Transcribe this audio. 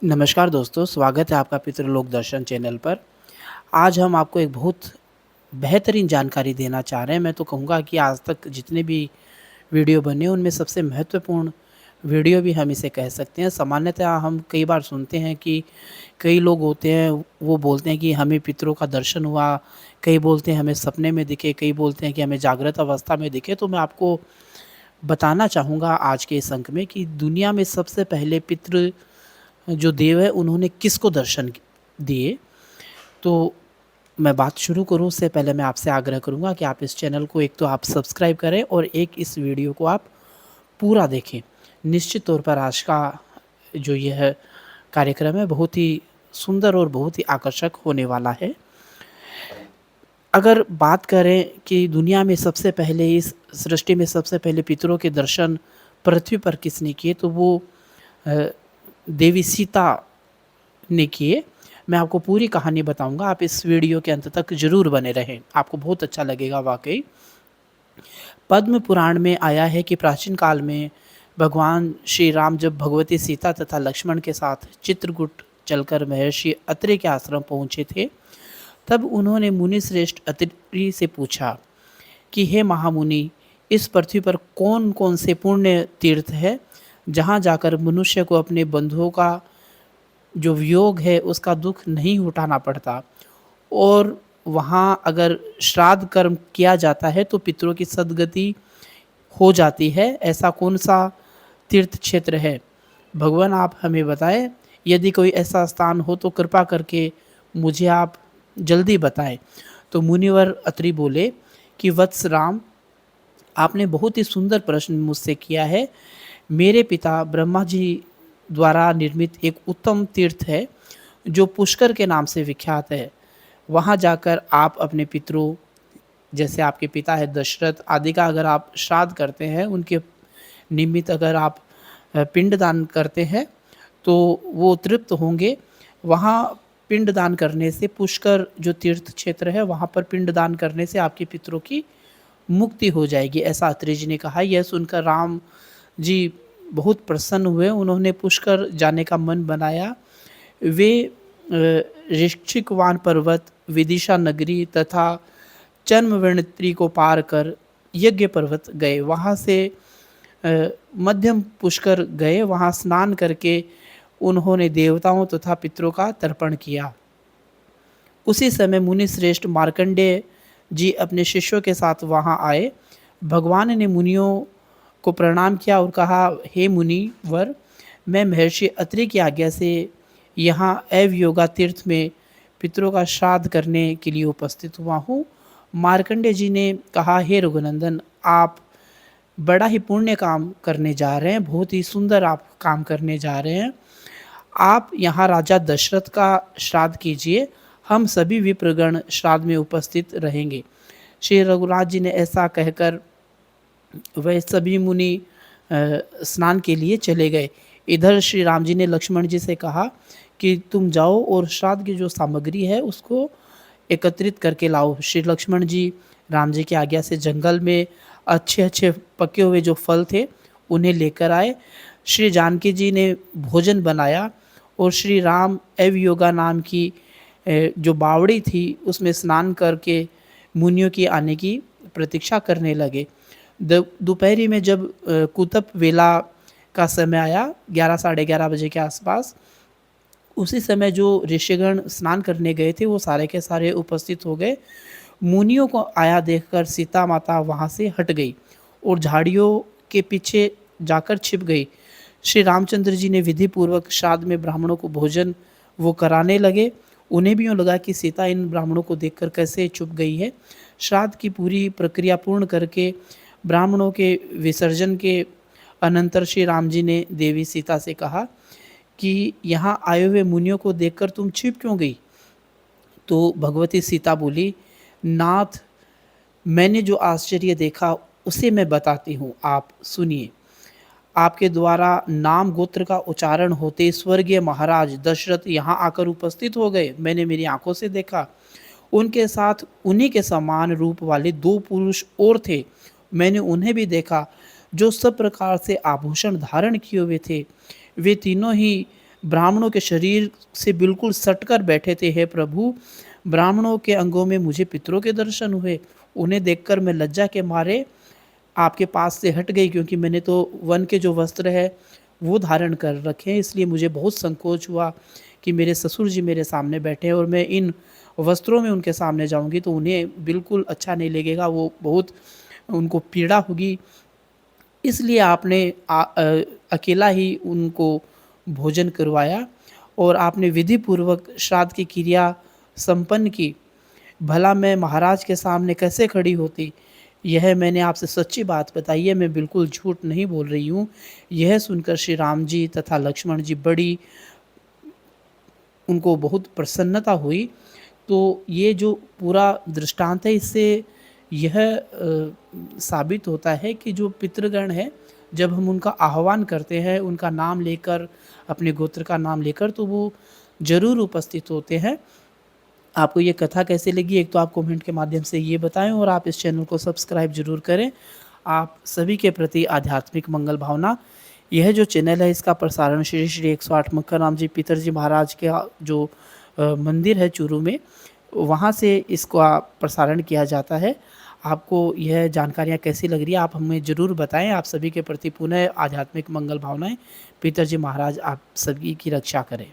नमस्कार दोस्तों, स्वागत है आपका पितृलोक दर्शन चैनल पर। आज हम आपको एक बहुत बेहतरीन जानकारी देना चाह रहे हैं। मैं तो कहूँगा कि आज तक जितने भी वीडियो बने उनमें सबसे महत्वपूर्ण वीडियो भी हम इसे कह सकते हैं। सामान्यतः हम कई बार सुनते हैं कि कई लोग होते हैं, वो बोलते हैं कि हमें पितरों का दर्शन हुआ, कई बोलते हैं हमें सपने में दिखे, कई बोलते हैं कि हमें जागृत अवस्था में दिखे। तो मैं आपको बताना चाहूँगा आज के इस अंक में कि दुनिया में सबसे पहले पितृ जो देव है उन्होंने किसको दर्शन दिए। तो मैं बात शुरू करूँ उससे पहले मैं आपसे आग्रह करूँगा कि आप इस चैनल को एक तो आप सब्सक्राइब करें और एक इस वीडियो को आप पूरा देखें। निश्चित तौर पर आज का जो यह कार्यक्रम है बहुत ही सुंदर और बहुत ही आकर्षक होने वाला है। अगर बात करें कि दुनिया में सबसे पहले इस सृष्टि में सबसे पहले पितरों के दर्शन पृथ्वी पर किसने किए, तो वो अ, देवी सीता ने किए। मैं आपको पूरी कहानी बताऊँगा, आप इस वीडियो के अंत तक ज़रूर बने रहें, आपको बहुत अच्छा लगेगा वाक़ई। पद्म पुराण में आया है कि प्राचीन काल में भगवान श्री राम जब भगवती सीता तथा लक्ष्मण के साथ चित्रकूट चलकर महर्षि अत्रि के आश्रम पहुँचे थे, तब उन्होंने मुनि श्रेष्ठ अत्रि से पूछा कि हे महामुनि, इस पृथ्वी पर कौन-कौन से पुण्य तीर्थ है, जहाँ जाकर मनुष्य को अपने बंधुओं का जो वियोग है उसका दुःख नहीं उठाना पड़ता, और वहाँ अगर श्राद्ध कर्म किया जाता है तो पितरों की सद्गति हो जाती है। ऐसा कौन-सा तीर्थ क्षेत्र है? भगवान आप हमें बताएँ, यदि कोई ऐसा स्थान हो तो कृपा करके मुझे आप जल्दी बताएँ। तो मुनिवर अत्रि बोले कि वत्स राम, आपने बहुत ही सुंदर प्रश्न मुझसे किया है। मेरे पिता ब्रह्मा जी द्वारा निर्मित एक उत्तम तीर्थ है, जो पुष्कर के नाम से विख्यात है। वहाँ जाकर आप अपने पितरों, जैसे आपके पिता है दशरथ आदि का अगर आप श्राद्ध करते हैं, उनके निमित्त अगर आप पिंडदान करते हैं, तो वो तृप्त होंगे। वहाँ पिंडदान करने से, पुष्कर जो तीर्थ क्षेत्र है, वहाँ पर पिंडदान करने से आपके पितरों की मुक्ति हो जाएगी, ऐसा अत्रि जी ने कहा। यह सुनकर राम जी बहुत प्रसन्न हुए, उन्होंने पुष्कर जाने का मन बनाया। वे ऋक्षिकवान पर्वत, विदिशा नगरी तथा चर्मवृणत्री को पार कर यज्ञ पर्वत गए। वहाँ से मध्यम पुष्कर गए, वहाँ स्नान करके उन्होंने देवताओं तथा पितरों का तर्पण किया। उसी समय मुनि श्रेष्ठ मार्कंडेय जी अपने शिष्यों के साथ वहाँ आए। भगवान ने मुनियों को प्रणाम किया और कहा, हे मुनिवर, मैं महर्षि अत्रि की आज्ञा से यहाँ अवयोगा तीर्थ में पितरों का श्राद्ध करने के लिए उपस्थित हुआ हूँ। मार्कंडेय जी ने कहा, हे रघुनंदन, आप बड़ा ही पुण्य काम करने जा रहे हैं, बहुत ही सुंदर आप काम करने जा रहे हैं। आप यहाँ राजा दशरथ का श्राद्ध कीजिए, हम सभी विप्रगण श्राद्ध में उपस्थित रहेंगे। श्री रघुराज जी ने ऐसा कहकर वह सभी मुनि स्नान के लिए चले गए। इधर श्री राम जी ने लक्ष्मण जी से कहा कि तुम जाओ और श्राद्ध की जो सामग्री है उसको एकत्रित करके लाओ। श्री लक्ष्मण जी राम जी की आज्ञा से जंगल में अच्छे-अच्छे पके हुए जो फल थे उन्हें लेकर आए। श्री जानकी जी ने भोजन बनाया और श्री राम अवयोगा नाम की जो बावड़ी थी उसमें स्नान करके मुनियों की आने की प्रतीक्षा करने लगे। दोपहरी में जब कुतप वेला का समय आया, 11 साढ़े 11 बजे के आसपास, उसी समय जो ऋषिगण स्नान करने गए थे वो सारे के सारे उपस्थित हो गए। मुनियों को आया देखकर सीता माता वहाँ से हट गई और झाड़ियों के पीछे जाकर छिप गई। श्री रामचंद्र जी ने विधि पूर्वक श्राद्ध में ब्राह्मणों को भोजन वो कराने लगे। उन्हें भी यूँ लगा कि सीता इन ब्राह्मणों को देखकर कैसे चुप गई है। श्राद्ध की पूरी प्रक्रिया पूर्ण करके ब्राह्मणों के विसर्जन के अनंतर श्री राम जी ने देवी सीता से कहा कि यहाँ आए हुए मुनियों को देखकर तुम छिप क्यों गई? तो भगवती सीता बोली, नाथ, मैंने जो आश्चर्य देखा उसे मैं बताती हूँ, आप सुनिए। आपके द्वारा नाम गोत्र का उच्चारण होते स्वर्गीय महाराज दशरथ यहाँ आकर उपस्थित हो गए। मैंने मेरी आंखों से देखा। उनके साथ उन्हीं के समान रूप वाले 2 पुरुष और थे। मैंने उन्हें भी देखा, जो सब प्रकार से आभूषण धारण किए हुए थे। वे तीनों ही ब्राह्मणों के शरीर से बिल्कुल सटकर बैठे थे। हे प्रभु, ब्राह्मणों के अंगों में मुझे पितरों के दर्शन हुए। उन्हें देखकर मैं लज्जा के मारे आपके पास से हट गई, क्योंकि मैंने तो वन के जो वस्त्र है वो धारण कर रखे हैं, इसलिए मुझे बहुत संकोच हुआ कि मेरे ससुर जी मेरे सामने बैठे हैं और मैं इन वस्त्रों में उनके सामने जाऊंगी तो उन्हें बिल्कुल अच्छा नहीं लगेगा, वो बहुत उनको पीड़ा होगी। इसलिए आपने अकेला ही उनको भोजन करवाया और आपने विधि पूर्वक श्राद्ध की क्रिया संपन्न की। भला मैं महाराज के सामने कैसे खड़ी होती? यह मैंने आपसे सच्ची बात बताई है, मैं बिल्कुल झूठ नहीं बोल रही हूँ। यह सुनकर श्री राम जी तथा लक्ष्मण जी बड़ी उनको बहुत प्रसन्नता हुई। तो ये जो पूरा दृष्टांत है, इससे यह साबित होता है कि जो पितृगण है, जब हम उनका आह्वान करते हैं, उनका नाम लेकर, अपने गोत्र का नाम लेकर, तो वो ज़रूर उपस्थित होते हैं। आपको ये कथा कैसी लगी, एक तो आप कमेंट के माध्यम से ये बताएं और आप इस चैनल को सब्सक्राइब ज़रूर करें। आप सभी के प्रति आध्यात्मिक मंगल भावना। यह जो चैनल है, इसका प्रसारण श्री श्री 108 मक्खन जी पितर जी महाराज के जो मंदिर है चूरू में, वहाँ से इसका प्रसारण किया जाता है। आपको यह जानकारियाँ कैसी लग रही है, आप हमें ज़रूर बताएं। आप सभी के प्रति पुनः आध्यात्मिक मंगल भावनाएं। पितर जी महाराज आप सभी की रक्षा करें।